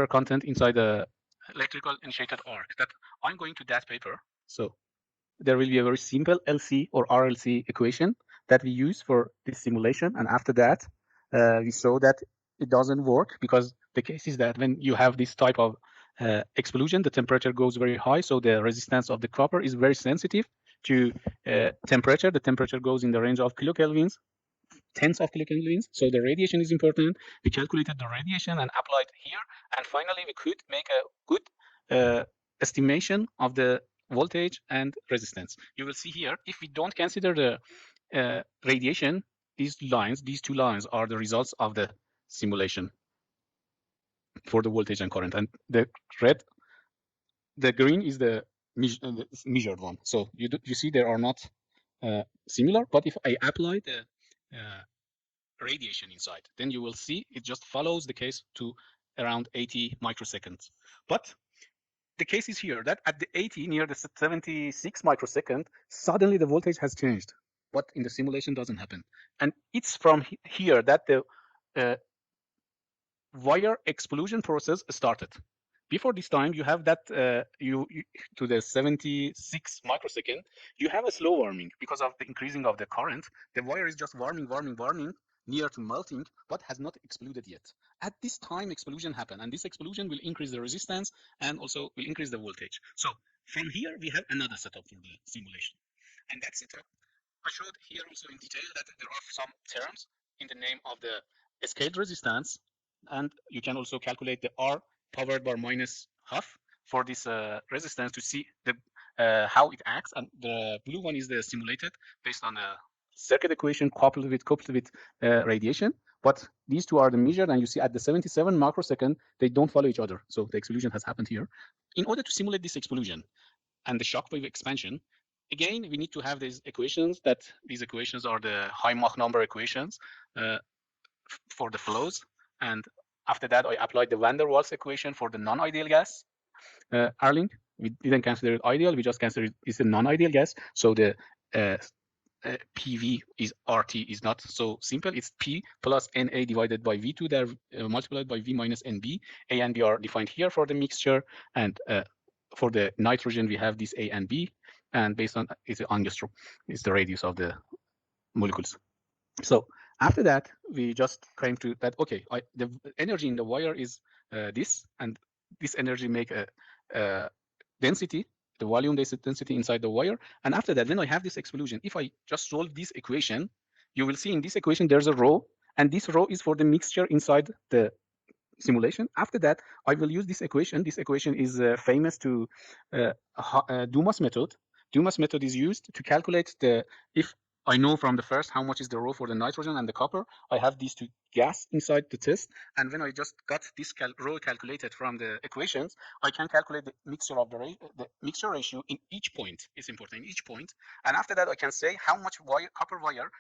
content inside the electrical initiated arc. That I'm going to that paper. So there will be a very simple LC or RLC equation that we use for this simulation. And after that, we saw that it doesn't work because the case is that when you have this type of explosion, the temperature goes very high. So the resistance of the copper is very sensitive to temperature. The temperature goes in the range of kilokelvins, tens of kilokelvins. So the radiation is important. We calculated the radiation and applied here. And finally, we could make a good estimation of the voltage and resistance. You will see here, if we don't consider the radiation, these two lines are the results of the simulation for the voltage and current. And the green is the measured one. So you see they are not similar, but if I apply the radiation inside, then you will see it just follows the case to around 80 microseconds. But the case is here that at the 80 near the 76 microsecond, suddenly the voltage has changed, but in the simulation doesn't happen. And it's from here that the wire explosion process started. Before this time, you have that you to the 76 microsecond, you have a slow warming because of the increasing of the current. The wire is just warming, near to melting, but has not exploded yet. At this time, explosion happened, and this explosion will increase the resistance and also will increase the voltage. So from here, we have another setup for the simulation. And that setup, I showed here also in detail that there are some terms in the name of the scaled resistance, and you can also calculate the R powered by minus half for this resistance to see the how it acts. And the blue one is the simulated based on a circuit equation coupled with radiation. But these two are the measured, and you see at the 77 microsecond, they don't follow each other. So the explosion has happened here. In order to simulate this explosion and the shock wave expansion, again, we need to have these equations. These equations are the high Mach number equations for the flows. And after that, I applied the van der Waals equation for the non-ideal gas. Arling, we didn't consider it ideal. We just considered it's a non-ideal gas. So the PV is RT is not so simple. It's P plus NA divided by V2. They're multiplied by V minus NB. A and B are defined here for the mixture. And for the nitrogen, we have this A and B. And based on it's angstrom, it's the radius of the molecules. So after that, we just came to that, okay, the energy in the wire is this, and this energy make a density, the volume density inside the wire. And after that, when I have this explosion, if I just solve this equation, you will see in this equation, there's a rho, and this rho is for the mixture inside the simulation. After that, I will use this equation. This equation is famous to Dumas method. Dumas method is used to calculate if I know from the first how much is the rho for the nitrogen and the copper. I have these two gas inside the test, and when I just got this rho calculated from the equations, I can calculate the mixture of the mixture ratio in each point. It's important in each point, and after that I can say how much copper wire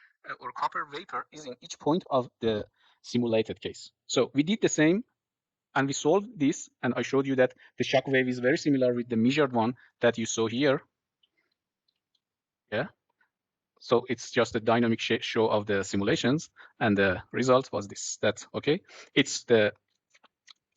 or copper vapor is in each point of the simulated case. So we did the same, and we solved this, and I showed you that the shock wave is very similar with the measured one that you saw here. Yeah. So it's just a dynamic show of the simulations, and the result was this. That's okay. It's the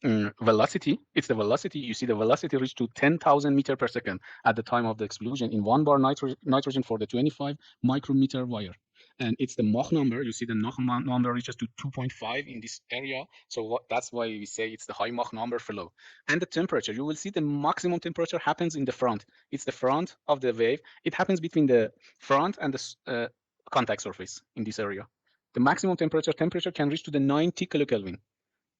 velocity. It's the velocity. You see the velocity reached to 10,000 meters per second at the time of the explosion in 1 bar nitrogen for the 25 micrometer wire. And it's the Mach number. You see the Mach number reaches to 2.5 in this area. So that's why we say it's the high Mach number flow. And the temperature, you will see the maximum temperature happens in the front. It's the front of the wave. It happens between the front and the contact surface in this area. The maximum temperature can reach to the 90 kilokelvin.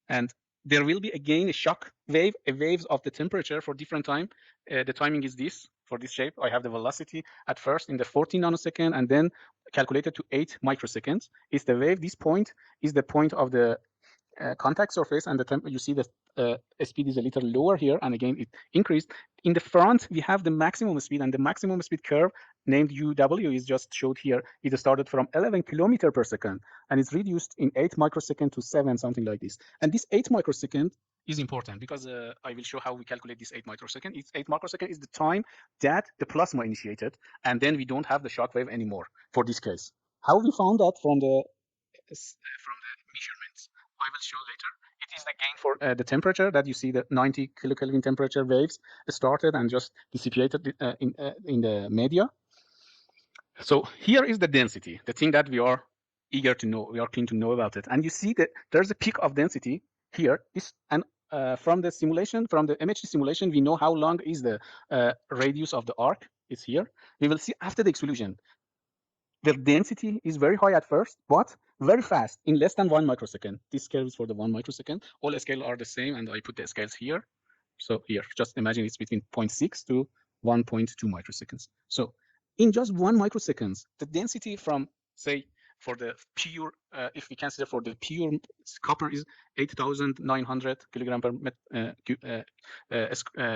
And there will be again a shock wave, waves of the temperature for different time. The timing is this for this shape. I have the velocity at first in the 14 nanosecond and then calculated to 8 microseconds. Is the wave. This point is the point of the contact surface, and the you see the speed is a little lower here, and again it increased. In the front, we have the maximum speed, and the maximum speed curve named UW is just showed here. It started from 11 kilometers per second, and it's reduced in 8 microseconds to 7, something like this. And this 8 microsecond is important because I will show how we calculate this 8 microsecond. It's 8 microsecond is the time that the plasma initiated, and then we don't have the shock wave anymore for this case. How we found that from the measurements I will show later. is the gain for the temperature that you see the 90 kilokelvin temperature waves started and just dissipated in the media. So here is the density, the thing that we are eager to know, we are keen to know about it. And you see that there's a peak of density here. And from the simulation, from the MHD simulation, we know how long is the radius of the arc. It's here. We will see after the exclusion, the density is very high at first, but very fast in less than 1 microsecond. This scale is for the 1 microsecond. All the scales are the same, and I put the scales here. So here, just imagine it's between 0.6 to 1.2 microseconds. So in just 1 microseconds, the density from, say, for the pure, if we consider for the pure copper is 8,900 kilogram per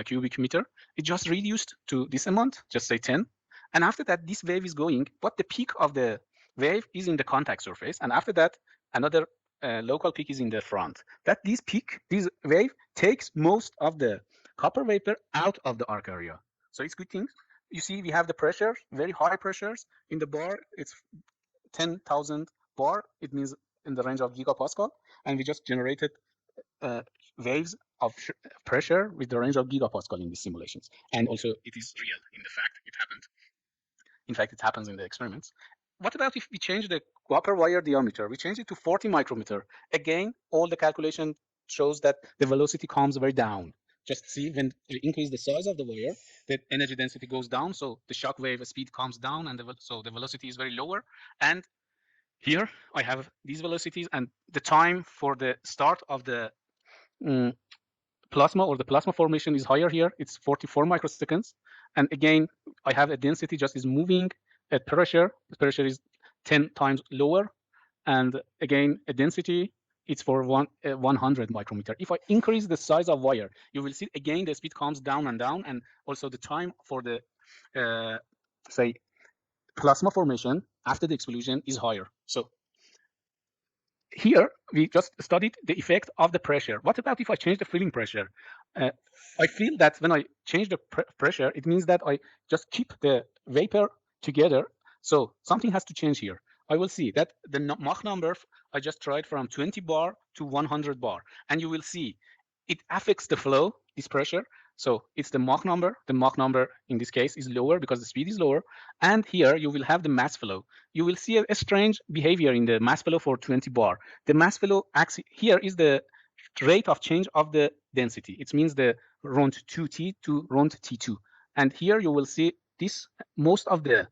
cubic meter. It just reduced to this amount, just say 10. And after that, this wave is going, but the peak of the wave is in the contact surface. And after that, another local peak is in the front. That this wave takes most of the copper vapor out of the arc area. So it's good thing. You see, we have the pressure, very high pressures in the bar. It's 10,000 bar. It means in the range of gigapascal. And we just generated waves of pressure with the range of gigapascal in these simulations. And also it is real in the fact it happened. In fact, it happens in the experiments. What about if we change the copper wire diameter? We change it to 40 micrometer. Again, all the calculation shows that the velocity comes very down. Just see, when you increase the size of the wire, the energy density goes down, so the shock wave speed comes down, and so the velocity is very lower. And here I have these velocities, and the time for the start of the plasma or the plasma formation is higher here. It's 44 microseconds. And again, I have a density just is moving at pressure. The pressure is 10 times lower. And again, a density, it's for 100 micrometer. If I increase the size of wire, you will see again the speed comes down and down, and also the time for the say plasma formation after the explosion is higher. So here we just studied the effect of the pressure. What about if I change the filling pressure? I feel that when I change the pressure, it means that I just keep the vapor together. So something has to change here. I will see that the Mach number, I just tried from 20 bar to 100 bar. And you will see it affects the flow, this pressure. So it's the Mach number. The Mach number in this case is lower because the speed is lower. And here you will have the mass flow. You will see a strange behavior in the mass flow for 20 bar. The mass flow here is the rate of change of the density. It means the rond 2T to rond T2. And here you will see this, most of the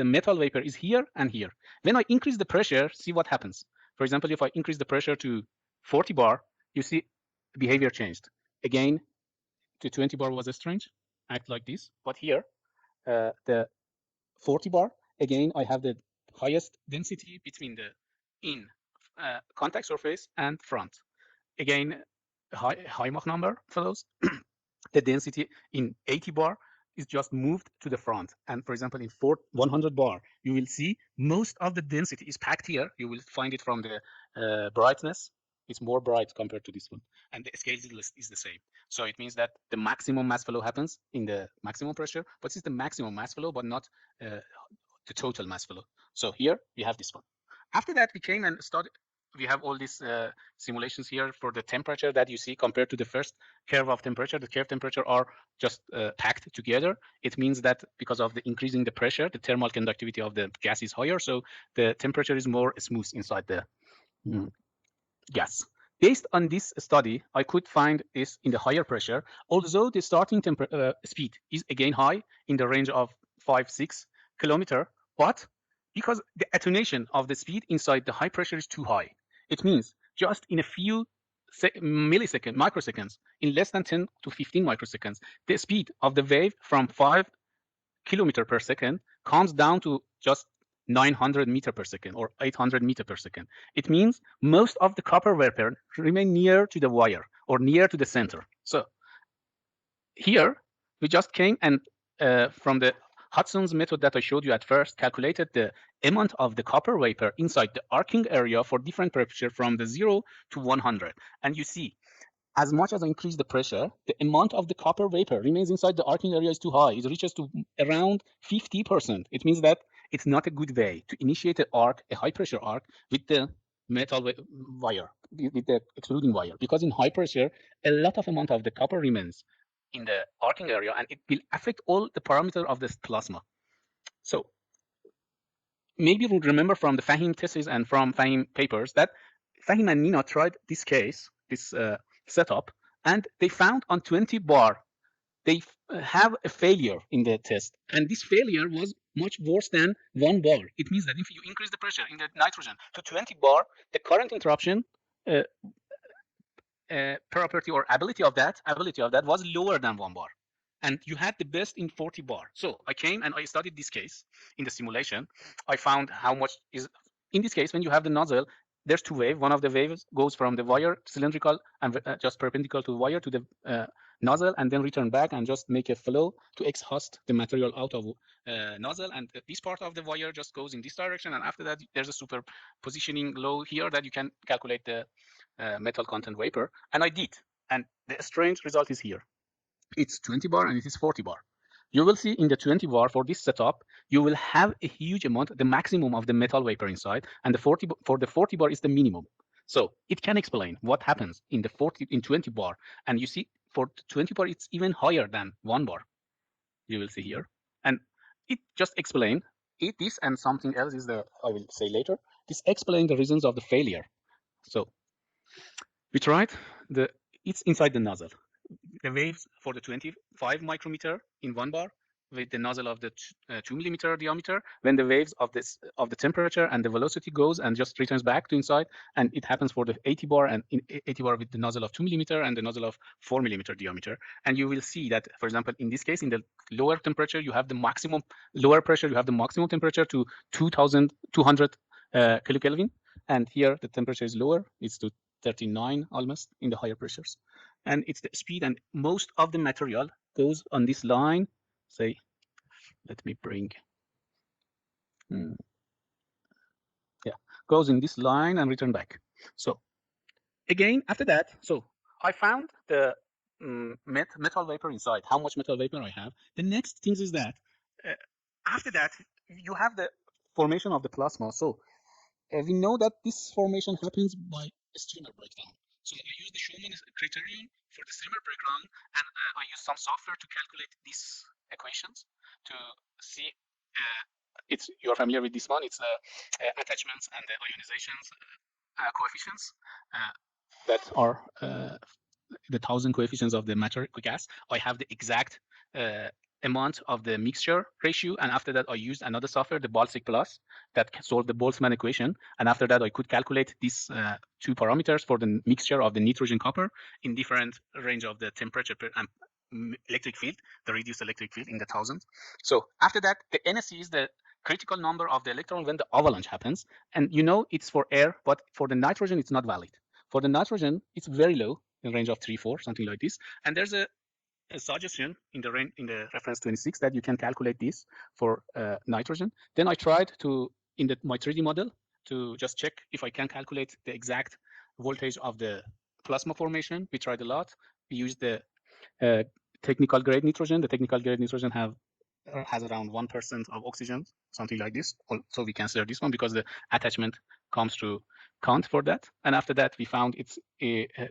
metal vapor is here and here. When I increase the pressure, see what happens. For example, if I increase the pressure to 40 bar, you see behavior changed. Again, to 20 bar was strange, act like this. But here, the 40 bar, again, I have the highest density between the contact surface and front. Again, high Mach number for those. The density in 80 bar is just moved to the front. And for example, in 100 bar, you will see most of the density is packed here. You will find it from the brightness. It's more bright compared to this one. And the scale is the same. So it means that the maximum mass flow happens in the maximum pressure, but it's the maximum mass flow, but not the total mass flow. So here we have this one. After that, we came and started. We have all these simulations here for the temperature that you see compared to the first curve of temperature. The curve temperature are just packed together. It means that because of the increasing the pressure, the thermal conductivity of the gas is higher, so the temperature is more smooth inside the gas. Based on this study, I could find this in the higher pressure, although the starting speed is again high in the range of 5-6 kilometer, but because the attenuation of the speed inside the high pressure is too high. It means just in a few microseconds, in less than 10 to 15 microseconds, the speed of the wave from 5 kilometer per second comes down to just 900 meter per second or 800 meter per second. It means most of the copper vapor remain near to the wire or near to the center. So here we just came and from the Hudson's method that I showed you at first, calculated the amount of the copper vapor inside the arcing area for different pressure from the 0 to 100. And you see, as much as I increase the pressure, the amount of the copper vapor remains inside the arcing area is too high. It reaches to around 50%. It means that it's not a good way to initiate an arc, a high pressure arc, with the metal wire, with the excluding wire, because in high pressure, a lot of amount of the copper remains in the arcing area, and it will affect all the parameters of this plasma. So maybe you would remember from the Fahim thesis and from Fahim papers that Fahim and Nina tried this case, this setup, and they found on 20 bar, they have a failure in the test. And this failure was much worse than 1 bar. It means that if you increase the pressure in the nitrogen to 20 bar, the current interruption property or ability of that was lower than 1 bar. And you had the best in 40 bar. So I came and I studied this case in the simulation. I found how much is, in this case, when you have the nozzle, there's two waves. One of the waves goes from the wire cylindrical and just perpendicular to the wire to the nozzle, and then return back and just make a flow to exhaust the material out of nozzle. And this part of the wire just goes in this direction. And after that, there's a superpositioning law here that you can calculate the metal content vapor. And I did. And the strange result is here. It's 20 bar and it is 40 bar. You will see in the 20 bar for this setup, you will have a huge amount, the maximum of the metal vapor inside, and the 40 bar is the minimum. So it can explain what happens in the 20 bar. And you see for 20 bar, it's even higher than 1 bar. You will see here. And it just explains this, and something else is I will say later, this explains the reasons of the failure. So we tried it's inside the nozzle. The waves for the 25 micrometer in 1 bar with the nozzle of the 2 millimeter diameter, when the waves of the temperature and the velocity goes and just returns back to inside, and it happens for the 80 bar and in 80 bar with the nozzle of 2 millimeter and the nozzle of 4 millimeter diameter. And you will see that, for example, in this case, in the lower temperature, you have the maximum, lower pressure, you have the maximum temperature to 2200 kilokelvin, and here the temperature is lower, it's to 39 almost in the higher pressures. And it's the speed, and most of the material goes on this line. Say, let me bring, goes in this line and return back. So again, after that, so I found the metal vapor inside, how much metal vapor I have. The next thing is that after that, you have the formation of the plasma. So we know that this formation happens by a streamer breakdown. So I use the Schumann criterion for the streamer breakdown, and I use some software to calculate these equations to see. You're familiar with this one. It's the attachments and the ionizations coefficients that are the 1000 coefficients of the matter gas. I have the exact amount of the mixture ratio, and after that I used another software, the Baltic Plus, that solved the Boltzmann equation. And after that I could calculate these two parameters for the mixture of the nitrogen copper in different range of the temperature and electric field, the reduced electric field in the thousands. So after that, the NSE is the critical number of the electron when the avalanche happens, and you know it's for air, but for the nitrogen it's not valid. For the nitrogen it's very low, in range of 3-4, something like this. And there's a suggestion in the reference 26 that you can calculate this for nitrogen. Then I tried to, in my 3D model, to just check if I can calculate the exact voltage of the plasma formation. We tried a lot. We used the technical grade nitrogen. The technical grade nitrogen has around 1% of oxygen, something like this. So we consider this one because the attachment comes to count for that. And after that, we found it's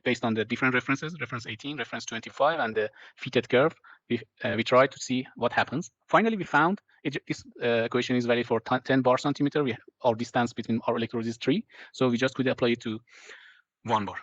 based on the different references, reference 18, reference 25, and the fitted curve. We tried to see what happens. Finally, we found this equation is valid for 10 bar centimeter. Our distance between our electrodes is 3. So we just could apply it to 1 bar.